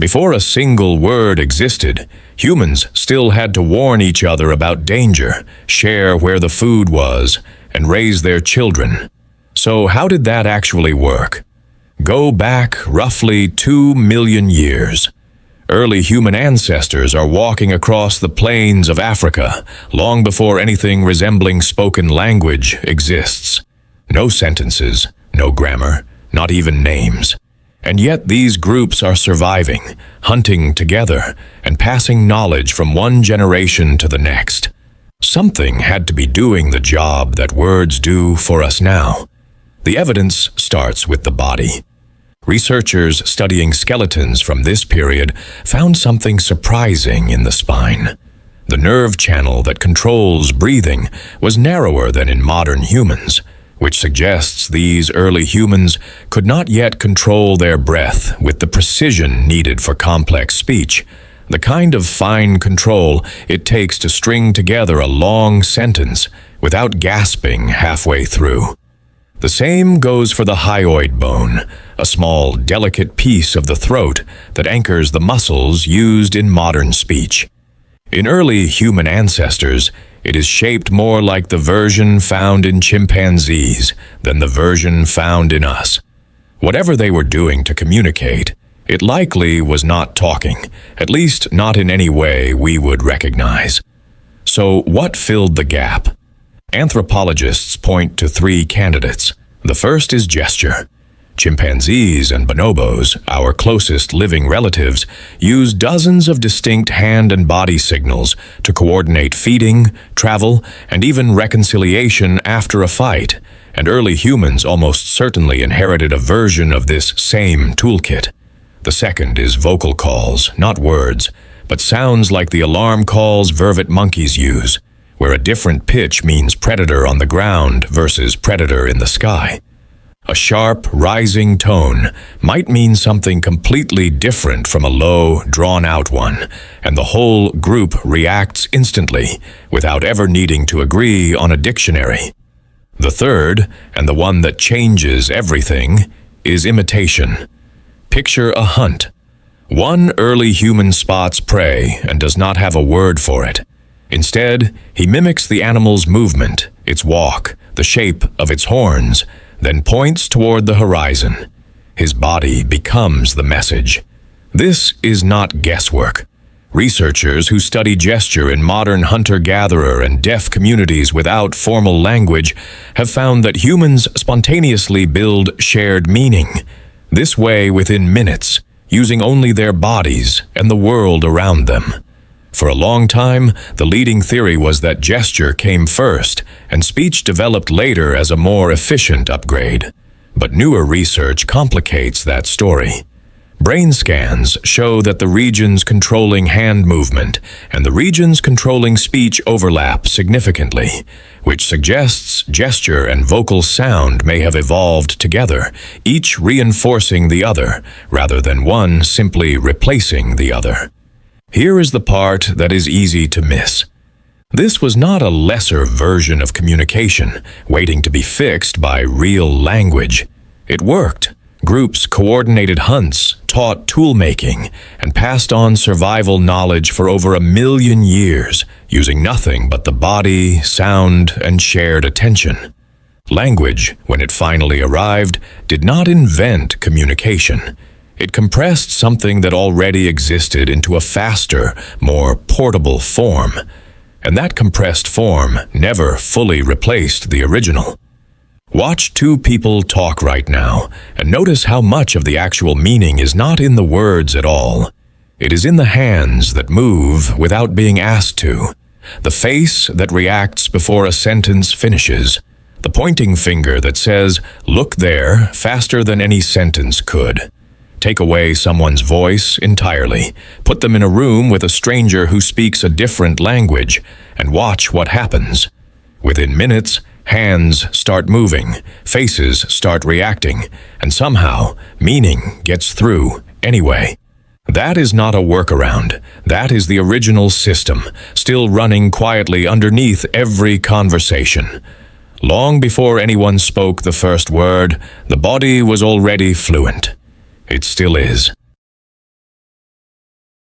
Before a single word existed, humans still had to warn each other about danger, share where the food was, and raise their children. So how did that actually work? Go back roughly 2 million years. Early human ancestors are walking across the plains of Africa long before anything resembling spoken language exists. No sentences, no grammar, not even names. And yet these groups are surviving, hunting together, and passing knowledge from one generation to the next. Something had to be doing the job that words do for us now. The evidence starts with the body. Researchers studying skeletons from this period found something surprising in the spine. The nerve channel that controls breathing was narrower than in modern humans, which suggests these early humans could not yet control their breath with the precision needed for complex speech, the kind of fine control it takes to string together a long sentence without gasping halfway through. The same goes for the hyoid bone, a small, delicate piece of the throat that anchors the muscles used in modern speech. In early human ancestors, it is shaped more like the version found in chimpanzees than the version found in us. Whatever they were doing to communicate, it likely was not talking, at least not in any way we would recognize. So what filled the gap? Anthropologists point to 3 candidates. The first is gesture. Chimpanzees and bonobos, our closest living relatives, use dozens of distinct hand and body signals to coordinate feeding, travel, and even reconciliation after a fight, and early humans almost certainly inherited a version of this same toolkit. The second is vocal calls, not words, but sounds like the alarm calls vervet monkeys use, where a different pitch means predator on the ground versus predator in the sky. A sharp, rising tone might mean something completely different from a low, drawn-out one, and the whole group reacts instantly, without ever needing to agree on a dictionary. The third, and the one that changes everything, is imitation. Picture a hunt. One early human spots prey and does not have a word for it. Instead, he mimics the animal's movement, its walk, the shape of its horns, then points toward the horizon. His body becomes the message. This is not guesswork. Researchers who study gesture in modern hunter-gatherer and deaf communities without formal language have found that humans spontaneously build shared meaning, this way within minutes, using only their bodies and the world around them. For a long time, the leading theory was that gesture came first, and speech developed later as a more efficient upgrade. But newer research complicates that story. Brain scans show that the regions controlling hand movement and the regions controlling speech overlap significantly, which suggests gesture and vocal sound may have evolved together, each reinforcing the other, rather than one simply replacing the other. Here is the part that is easy to miss. This was not a lesser version of communication, waiting to be fixed by real language. It worked. Groups coordinated hunts, taught tool-making, and passed on survival knowledge for over 1 million years, using nothing but the body, sound, and shared attention. Language, when it finally arrived, did not invent communication. It compressed something that already existed into a faster, more portable form. And that compressed form never fully replaced the original. Watch 2 people talk right now, and notice how much of the actual meaning is not in the words at all. It is in the hands that move without being asked to, the face that reacts before a sentence finishes, the pointing finger that says, "Look there," faster than any sentence could. Take away someone's voice entirely, put them in a room with a stranger who speaks a different language, and watch what happens. Within minutes, hands start moving, faces start reacting, and somehow, meaning gets through anyway. That is not a workaround. That is the original system, still running quietly underneath every conversation. Long before anyone spoke the first word, the body was already fluent. It still is.